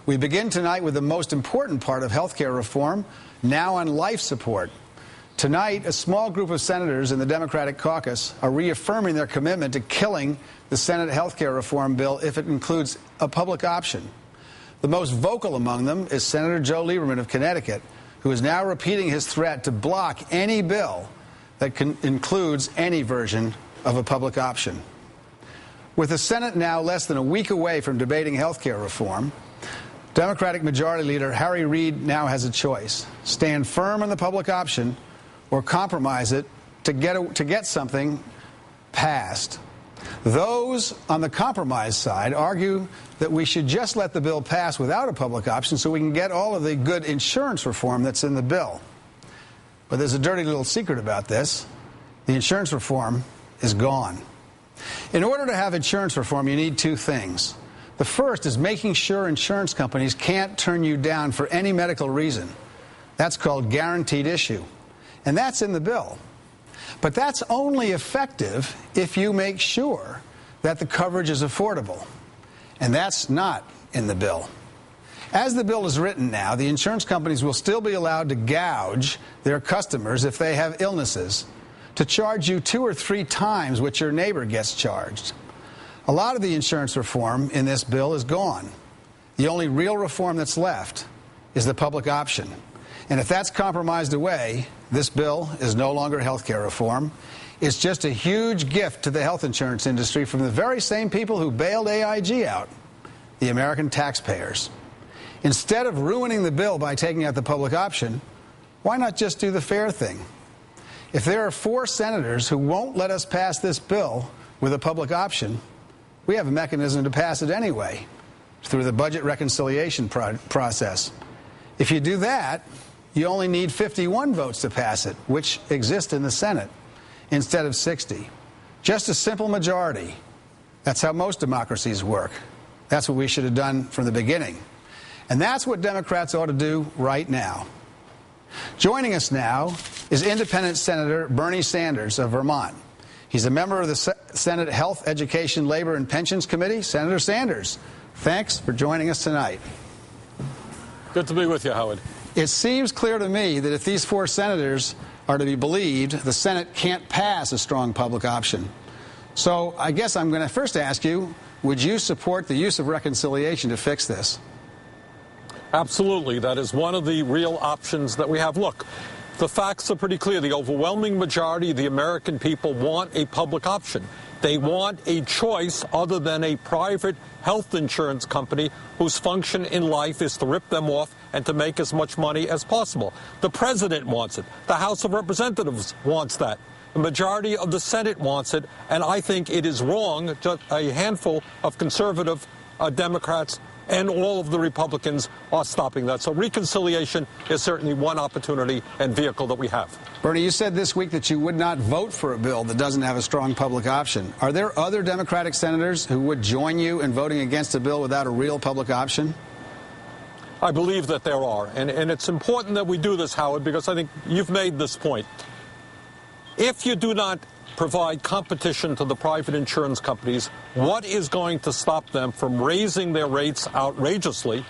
We begin tonight with the most important part of health care reform, now on life support. Tonight, a small group of senators in the Democratic caucus are reaffirming their commitment to killing the Senate health care reform bill if it includes a public option. The most vocal among them is Senator Joe Lieberman of Connecticut, who is now repeating his threat to block any bill that includes any version of a public option. With the Senate now less than a week away from debating health care reform, Democratic Majority Leader Harry Reid now has a choice: stand firm on the public option or compromise it to get something passed. Those on the compromise side argue that we should just let the bill pass without a public option so we can get all of the good insurance reform that's in the bill. But there's a dirty little secret about this. The insurance reform is gone. In order to have insurance reform, you need two things. The first is making sure insurance companies can't turn you down for any medical reason. That's called guaranteed issue. And that's in the bill. But that's only effective if you make sure that the coverage is affordable. And that's not in the bill. As the bill is written now, the insurance companies will still be allowed to gouge their customers if they have illnesses, to charge you 2 or 3 times what your neighbor gets charged. A lot of the insurance reform in this bill is gone. The only real reform that's left is the public option. And if that's compromised away, this bill is no longer health care reform. It's just a huge gift to the health insurance industry from the very same people who bailed AIG out, the American taxpayers. Instead of ruining the bill by taking out the public option, why not just do the fair thing? If there are 4 senators who won't let us pass this bill with a public option, we have a mechanism to pass it anyway, through the budget reconciliation process. If you do that, you only need 51 votes to pass it, which exist in the Senate, instead of 60. Just a simple majority. That's how most democracies work. That's what we should have done from the beginning. And that's what Democrats ought to do right now. Joining us now is independent Senator Bernie Sanders of Vermont. He's a member of the Senate Health, Education, Labor, and Pensions Committee. Senator Sanders, thanks for joining us tonight. Good to be with you, Howard. It seems clear to me that if these 4 senators are to be believed, the Senate can't pass a strong public option. So I guess I'm going to first ask you, would you support the use of reconciliation to fix this? Absolutely. That is one of the real options that we have. Look, the facts are pretty clear. The overwhelming majority of the American people want a public option. They want a choice other than a private health insurance company whose function in life is to rip them off and to make as much money as possible. The president wants it. The House of Representatives wants that. The majority of the Senate wants it. And I think it is wrong. Just a handful of conservative Democrats and all of the Republicans are stopping that. So reconciliation is certainly one opportunity and vehicle that we have. Bernie, you said this week that you would not vote for a bill that doesn't have a strong public option. Are there other Democratic senators who would join you in voting against a bill without a real public option? I believe that there are. And it's important that we do this, Howard, because I think you've made this point. If you do not provide competition to the private insurance companies, what is going to stop them from raising their rates outrageously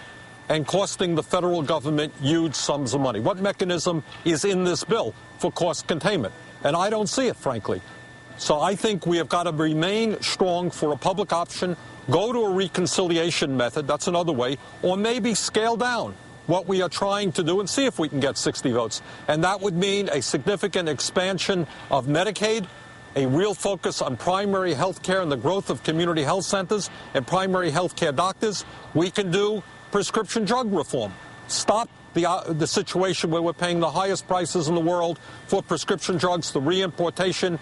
and costing the federal government huge sums of money? What mechanism is in this bill for cost containment? And I don't see it, frankly. So I think we have got to remain strong for a public option, go to a reconciliation method, that's another way, or maybe scale down what we are trying to do and see if we can get 60 votes. And that would mean a significant expansion of Medicaid, a real focus on primary health care and the growth of community health centers and primary health care doctors. We can do prescription drug reform. Stop the situation where we're paying the highest prices in the world for prescription drugs, the reimportation,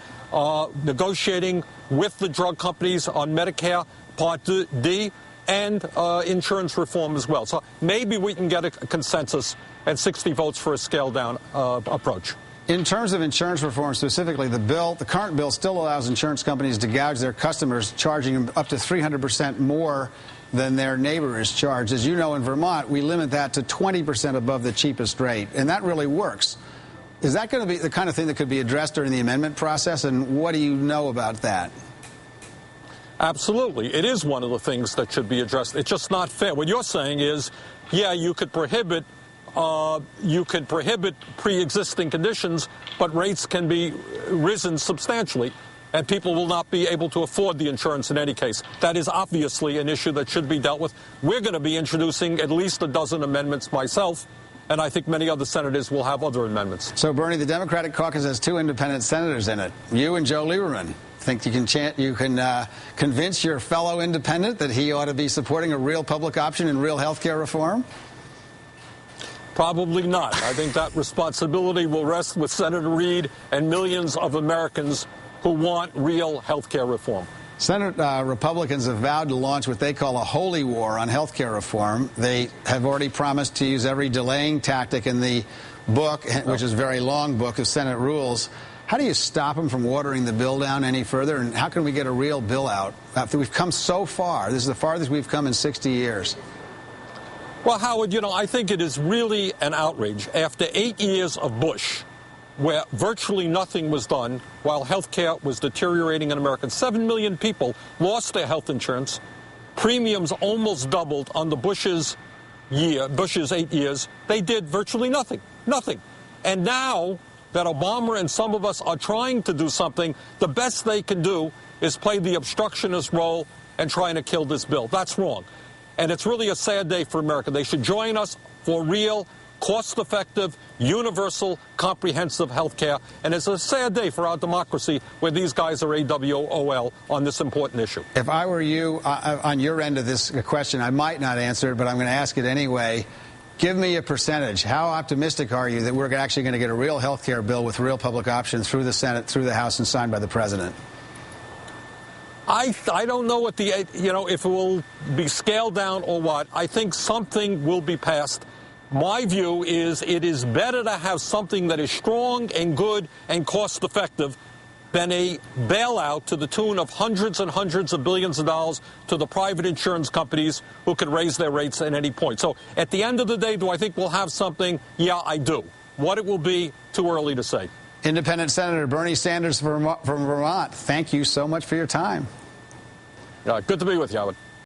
negotiating with the drug companies on Medicare Part D, and insurance reform as well. So maybe we can get a consensus and 60 votes for a scaled-down approach. In terms of insurance reform specifically, the current bill still allows insurance companies to gouge their customers, charging them up to 300% more than their neighbor is charged. As you know, in Vermont, we limit that to 20% above the cheapest rate, and that really works. Is that going to be the kind of thing that could be addressed during the amendment process, and what do you know about that? Absolutely. It is one of the things that should be addressed. It's just not fair. What you're saying is, yeah, you could prohibit pre-existing conditions, but rates can be risen substantially, and people will not be able to afford the insurance in any case. That is obviously an issue that should be dealt with. We're going to be introducing at least a dozen amendments myself, and I think many other senators will have other amendments. So, Bernie, the Democratic caucus has 2 independent senators in it, you and Joe Lieberman. Think you can convince your fellow independent that he ought to be supporting a real public option and real health care reform? Probably not. I think that responsibility will rest with Senator Reid and millions of Americans who want real health care reform. Senate Republicans have vowed to launch what they call a holy war on health care reform. They have already promised to use every delaying tactic in the book, which is a very long book of Senate rules. How do you stop them from watering the bill down any further, and how can we get a real bill out after we've come so far? This is the farthest we've come in 60 years. Well, Howard, I think it is really an outrage. After 8 years of Bush, where virtually nothing was done while health care was deteriorating in America, 7 million people lost their health insurance. Premiums almost doubled on the Bush's 8 years. They did virtually nothing. Nothing. And now that Obama and some of us are trying to do something, the best they can do is play the obstructionist role and trying to kill this bill. That's wrong. And it's really a sad day for America. They should join us for real, cost-effective, universal, comprehensive health care. And it's a sad day for our democracy where these guys are AWOL on this important issue. If I were you, on your end of this question, I might not answer it, but I'm going to ask it anyway. Give me a percentage. How optimistic are you that we're actually going to get a real health care bill with real public options through the Senate, through the House, and signed by the President? I don't know what if it will be scaled down or what. I think something will be passed. My view is it is better to have something that is strong and good and cost-effective than a bailout to the tune of hundreds and hundreds of billions of dollars to the private insurance companies who can raise their rates at any point. So at the end of the day, do I think we'll have something? Yeah, I do. What it will be, too early to say. Independent Senator Bernie Sanders from Vermont, thank you so much for your time. Good to be with you, Howard.